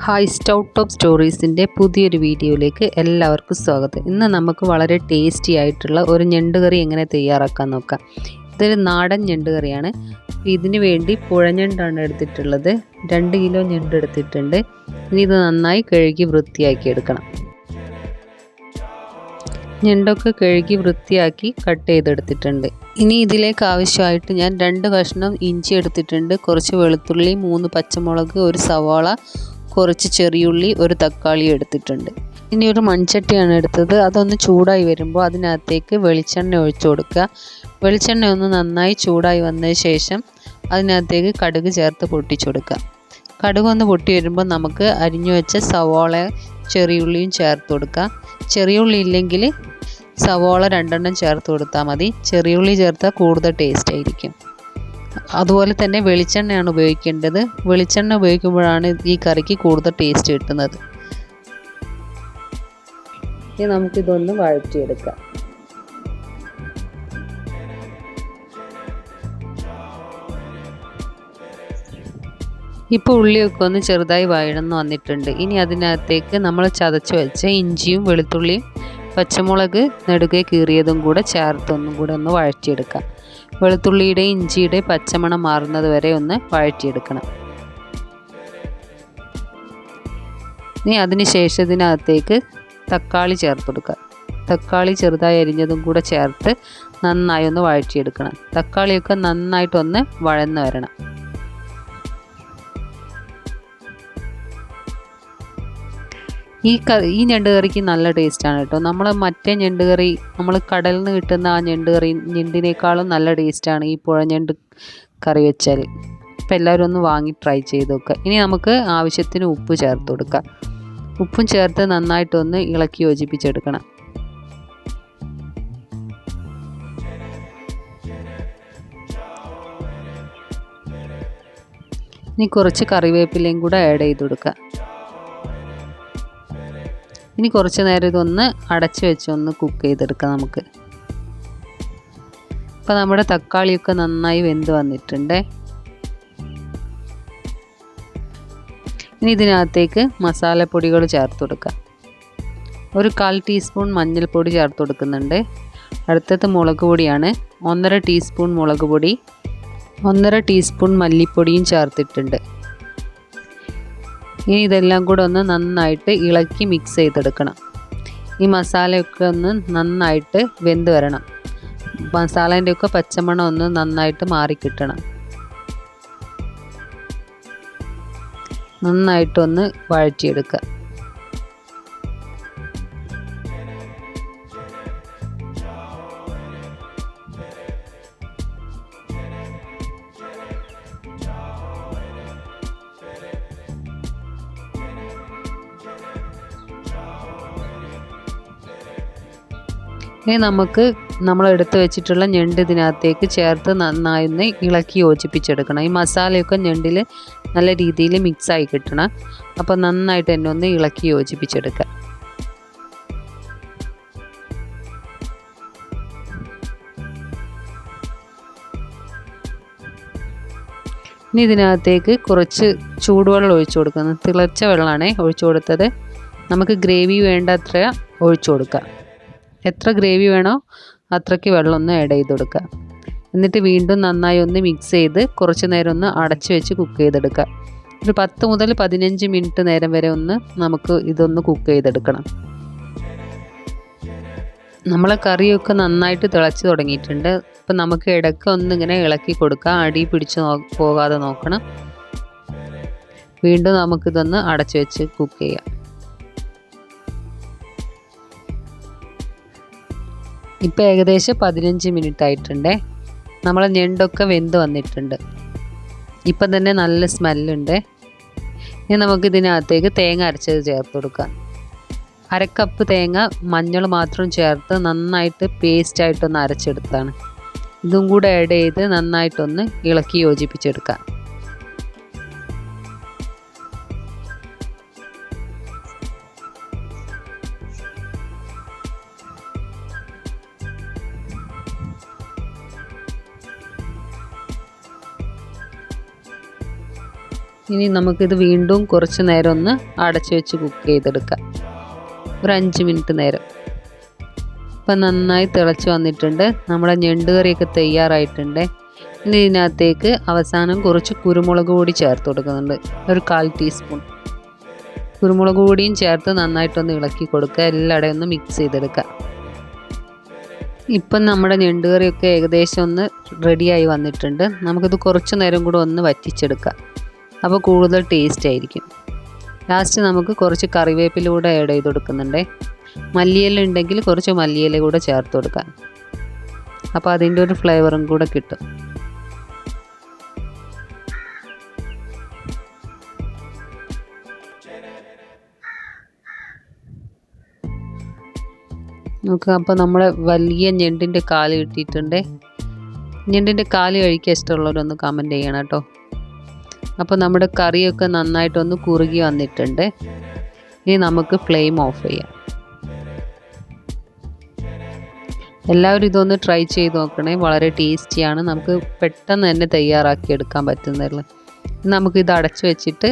Hi stout top സ്റ്റോറീസിൻ്റെ പുതിയൊരു വീഡിയോയിലേക്ക് എല്ലാവർക്കും സ്വാഗതം. ഇന്ന് നമുക്ക് വളരെ ടേസ്റ്റി ആയിട്ടുള്ള ഒരു ഞണ്ടുകറി എങ്ങനെ തയ്യാറാക്കാൻ നോക്കാം. ഇതൊരു നാടൻ ഞണ്ടുകറിയാണ്. ഇതിന് വേണ്ടി പുഴഞ്ഞണ്ടാണ് എടുത്തിട്ടുള്ളത്. 2 കിലോ ഞണ്ട് എടുത്തിട്ടുണ്ട്. ഇനി ഇത് നന്നായി കഴുകി വൃത്തിയാക്കി എടുക്കണം. ഞണ്ടൊക്കെ കഴുകി വൃത്തിയാക്കി കട്ട് ചെയ്തെടുത്തിട്ടുണ്ട്. ഇനി ഇതിലേക്ക് ആവശ്യമായിട്ട് ഞാൻ 2 കഷ്ണം ഇഞ്ചി എടുത്തിട്ടുണ്ട്, കുറച്ച് വെളുത്തുള്ളി, 3 പച്ചമുളക്, ഒരു സവാള, കുറച്ച് ചെറിയുള്ളി, ഒരു തക്കാളി എടുത്തിട്ടുണ്ട്. ഇനി ഒരു മൺചട്ടിയാണ് എടുത്തത്. അതൊന്ന് ചൂടായി വരുമ്പോൾ അതിനകത്തേക്ക് വെളിച്ചെണ്ണ ഒഴിച്ചു കൊടുക്കുക. വെളിച്ചെണ്ണ ഒന്ന് നന്നായി ചൂടായി വന്നതിന് ശേഷം അതിനകത്തേക്ക് കടുക് ചേർത്ത് പൊട്ടിച്ചെടുക്കുക. കടുക് ഒന്ന് പൊട്ടി വരുമ്പോൾ നമുക്ക് അരിഞ്ഞു വെച്ച സവാള, ചെറിയുള്ളിയും ചേർത്ത് കൊടുക്കുക. ചെറിയുള്ളി ഇല്ലെങ്കിൽ സവാള 2 ചേർത്ത് കൊടുത്താൽ മതി. ചെറിയുള്ളി ചേർത്താൽ കൂടുതൽ ടേസ്റ്റ് ആയിരിക്കും. അതുപോലെ തന്നെ വെളിച്ചെണ്ണയാണ് ഉപയോഗിക്കേണ്ടത്. വെളിച്ചെണ്ണ ഉപയോഗിക്കുമ്പോഴാണ് ഈ കറിക്ക് കൂടുതൽ ടേസ്റ്റ് കിട്ടുന്നത്. ഇനി നമുക്കിതൊന്ന് വഴറ്റിയെടുക്കാം. ഇപ്പോൾ ഉള്ളിയൊക്കെ ഒന്ന് ചെറുതായി വഴന്ന് വന്നിട്ടുണ്ട്. ഇനി അതിനകത്തേക്ക് നമ്മൾ ചതച്ച് വെച്ച ഇഞ്ചിയും വെളുത്തുള്ളിയും പച്ചമുളക് നെടുകെ കീറിയതും കൂടെ ചേർത്ത് ഒന്നും കൂടെ ഒന്ന് വഴറ്റിയെടുക്കാം. വെളുത്തുള്ളിയുടെ ഇഞ്ചിയുടെ പച്ചമണം മാറുന്നത് വരെ ഒന്ന് വഴറ്റിയെടുക്കണം. ഇനി അതിന് ശേഷം ഇതിനകത്തേക്ക് തക്കാളി ചേർത്ത് കൊടുക്കുക. തക്കാളി ചെറുതായി അരിഞ്ഞതും കൂടെ ചേർത്ത് നന്നായി ഒന്ന് വഴറ്റിയെടുക്കണം. തക്കാളിയൊക്കെ നന്നായിട്ടൊന്ന് വഴന്ന് വരണം. ഈ ഞണ്ടുകറിക്ക് നല്ല ടേസ്റ്റാണ് കേട്ടോ. നമ്മൾ മറ്റേ ഞണ്ടുകറി, നമ്മൾ കടലിൽ നിന്ന് കിട്ടുന്ന ആ ഞണ്ടിനേക്കാളും നല്ല ടേസ്റ്റാണ് ഈ പുഴ ഞണ്ട് കറി വെച്ചാൽ. അപ്പോൾ എല്ലാവരും ഒന്ന് വാങ്ങി ട്രൈ ചെയ്ത് നോക്കുക. ഇനി നമുക്ക് ആവശ്യത്തിന് ഉപ്പ് ചേർത്ത് കൊടുക്കാം. ഉപ്പും ചേർത്ത് നന്നായിട്ടൊന്ന് ഇളക്കി യോജിപ്പിച്ചെടുക്കണം. ഇനി കുറച്ച് കറിവേപ്പിലയും കൂടെ ആഡ് ചെയ്ത് കൊടുക്കുക. ഇനി കുറച്ച് നേരം ഇതൊന്ന് അടച്ച് വെച്ച് ഒന്ന് കുക്ക് ചെയ്തെടുക്കാം നമുക്ക്. ഇപ്പോൾ നമ്മുടെ തക്കാളിയൊക്കെ നന്നായി വെന്ത് വന്നിട്ടുണ്ട്. ഇനി ഇതിനകത്തേക്ക് മസാലപ്പൊടികൾ ചേർത്ത് കൊടുക്കാം. ഒരു 1/4 ടീസ്പൂൺ മഞ്ഞൾപ്പൊടി ചേർത്ത് കൊടുക്കുന്നുണ്ട്. അടുത്തത് മുളക് പൊടിയാണ്. 1.5 ടീസ്പൂൺ മുളക് പൊടി, 1.5 ടീസ്പൂൺ മല്ലിപ്പൊടിയും ചേർത്തിട്ടുണ്ട്. ഇനി ഇതെല്ലാം കൂടെ ഒന്ന് നന്നായിട്ട് ഇളക്കി മിക്സ് ചെയ്തെടുക്കണം. ഈ മസാലയൊക്കെ ഒന്ന് നന്നായിട്ട് വെന്ത് വരണം. മസാലേൻ്റെ ഒക്കെ പച്ചമണം ഒന്ന് നന്നായിട്ട് മാറിക്കിട്ടണം. നന്നായിട്ടൊന്ന് വഴറ്റിയെടുക്കുക. ഇനി നമുക്ക് നമ്മൾ എടുത്ത് വെച്ചിട്ടുള്ള ഞണ്ട് ഇതിനകത്തേക്ക് ചേർത്ത് നന്നായി ഒന്ന് ഇളക്കി യോജിപ്പിച്ചെടുക്കണം. ഈ മസാലയൊക്കെ ഞണ്ടിൽ നല്ല രീതിയിൽ മിക്സായി കിട്ടണം. അപ്പോൾ നന്നായിട്ട് തന്നെ ഒന്ന് ഇളക്കി യോജിപ്പിച്ചെടുക്കുക. ഇനി ഇതിനകത്തേക്ക് കുറച്ച് ചൂടുവെള്ളം ഒഴിച്ചു കൊടുക്കണം. തിളച്ച വെള്ളമാണ് ഒഴിച്ചു കൊടുത്തത്. നമുക്ക് ഗ്രേവി വേണ്ടത്ര ഒഴിച്ചു കൊടുക്കാം. എത്ര ഗ്രേവി വേണോ അത്രയ്ക്ക് വെള്ളം ഒന്ന് ആഡ് ചെയ്ത് കൊടുക്കുക. എന്നിട്ട് വീണ്ടും നന്നായി ഒന്ന് മിക്സ് ചെയ്ത് കുറച്ച് നേരം ഒന്ന് അടച്ച് വെച്ച് കുക്ക് ചെയ്തെടുക്കുക. ഒരു 10 മുതൽ 15 മിനിറ്റ് നേരം വരെ ഒന്ന് നമുക്ക് ഇതൊന്ന് കുക്ക് ചെയ്തെടുക്കണം. നമ്മളെ കറിയൊക്കെ നന്നായിട്ട് തിളച്ച് തുടങ്ങിയിട്ടുണ്ട്. അപ്പം നമുക്ക് ഇടയ്ക്ക് ഒന്ന് ഇങ്ങനെ ഇളക്കി കൊടുക്കാം. അടി പിടിച്ച് പോകാതെ നോക്കണം. വീണ്ടും നമുക്കിതൊന്ന് അടച്ച് വെച്ച് കുക്ക് ചെയ്യാം. ഇപ്പോൾ ഏകദേശം 15 മിനിറ്റ് ആയിട്ടുണ്ട്. നമ്മളെ ഞണ്ടൊക്കെ വെന്ത് വന്നിട്ടുണ്ട്. ഇപ്പം തന്നെ നല്ല സ്മെല്ലുണ്ട്. ഇനി നമുക്കിതിനകത്തേക്ക് തേങ്ങ അരച്ചത് ചേർത്ത് കൊടുക്കാം. 1/2 കപ്പ് തേങ്ങ മഞ്ഞൾ മാത്രം ചേർത്ത് നന്നായിട്ട് പേസ്റ്റായിട്ടൊന്ന് അരച്ചെടുത്താണ്. ഇതും കൂടെ ആഡ് ചെയ്ത് നന്നായിട്ടൊന്ന് ഇളക്കി യോജിപ്പിച്ചെടുക്കാം. ഇനി നമുക്കിത് വീണ്ടും കുറച്ച് നേരം ഒന്ന് അടച്ചു വെച്ച് കുക്ക് ചെയ്തെടുക്കാം, ഒരു 5 മിനിറ്റ് നേരം. ഇപ്പം നന്നായി തിളച്ച് വന്നിട്ടുണ്ട്. നമ്മുടെ ഞണ്ട് കറിയൊക്കെ തയ്യാറായിട്ടുണ്ട്. ഇനി ഇതിനകത്തേക്ക് അവസാനം കുറച്ച് കുരുമുളക് പൊടി ചേർത്ത് കൊടുക്കുന്നുണ്ട്, ഒരു 1/4 ടീസ്പൂൺ കുരുമുളക് പൊടിയും ചേർത്ത് നന്നായിട്ടൊന്ന് ഇളക്കി കൊടുക്കുക. എല്ലായിടവും ഒന്ന് മിക്സ് ചെയ്തെടുക്കുക. ഇപ്പം നമ്മുടെ ഞണ്ട് കറിയൊക്കെ ഏകദേശം ഒന്ന് റെഡിയായി വന്നിട്ടുണ്ട്. നമുക്കിത് കുറച്ച് നേരം കൂടെ ഒന്ന് വറ്റിച്ചെടുക്കാം, അപ്പോൾ കൂടുതൽ ടേസ്റ്റ് ആയിരിക്കും. ലാസ്റ്റ് നമുക്ക് കുറച്ച് കറിവേപ്പില കൂടെ ആഡ് ചെയ്ത് കൊടുക്കുന്നുണ്ട്. മല്ലിയില ഉണ്ടെങ്കിൽ കുറച്ച് മല്ലിയില കൂടെ ചേർത്ത് കൊടുക്കാം, അപ്പോൾ അതിൻ്റെ ഒരു ഫ്ലേവറും കൂടെ കിട്ടും. നോക്കുക, അപ്പോൾ നമ്മുടെ വലിയ ഞണ്ടിൻ്റെ കാല് കിട്ടിയിട്ടുണ്ട്. ഞണ്ടിൻ്റെ കാല് കഴിക്കാൻ ഇഷ്ടമുള്ളവരൊന്ന് കമൻറ്റ് ചെയ്യണം കേട്ടോ. അപ്പോൾ നമ്മുടെ കറിയൊക്കെ നന്നായിട്ടൊന്ന് കുറുകി വന്നിട്ടുണ്ട്. ഇനി നമുക്ക് ഫ്ലെയിം ഓഫ് ചെയ്യാം. എല്ലാവരും ഇതൊന്ന് ട്രൈ ചെയ്ത് നോക്കണേ, വളരെ ടേസ്റ്റിയാണ്. നമുക്ക് പെട്ടെന്ന് തന്നെ തയ്യാറാക്കി എടുക്കാൻ പറ്റുന്നതല്ല. നമുക്കിത് അടച്ചു വെച്ചിട്ട്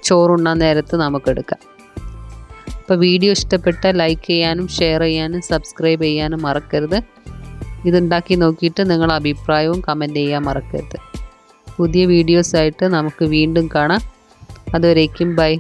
ചോറുണ്ണാൻ നേരത്ത് നമുക്കെടുക്കാം. അപ്പോൾ വീഡിയോ ഇഷ്ടപ്പെട്ടാൽ ലൈക്ക് ചെയ്യാനും ഷെയർ ചെയ്യാനും സബ്സ്ക്രൈബ് ചെയ്യാനും മറക്കരുത്. ഇതുണ്ടാക്കി നോക്കിയിട്ട് നിങ്ങളുടെ അഭിപ്രായവും കമൻറ്റ് ചെയ്യാൻ മറക്കരുത്. പുതിയ വീഡിയോസായിട്ട് നമുക്ക് വീണ്ടും കാണാം. അതുവരേക്കും ബൈ.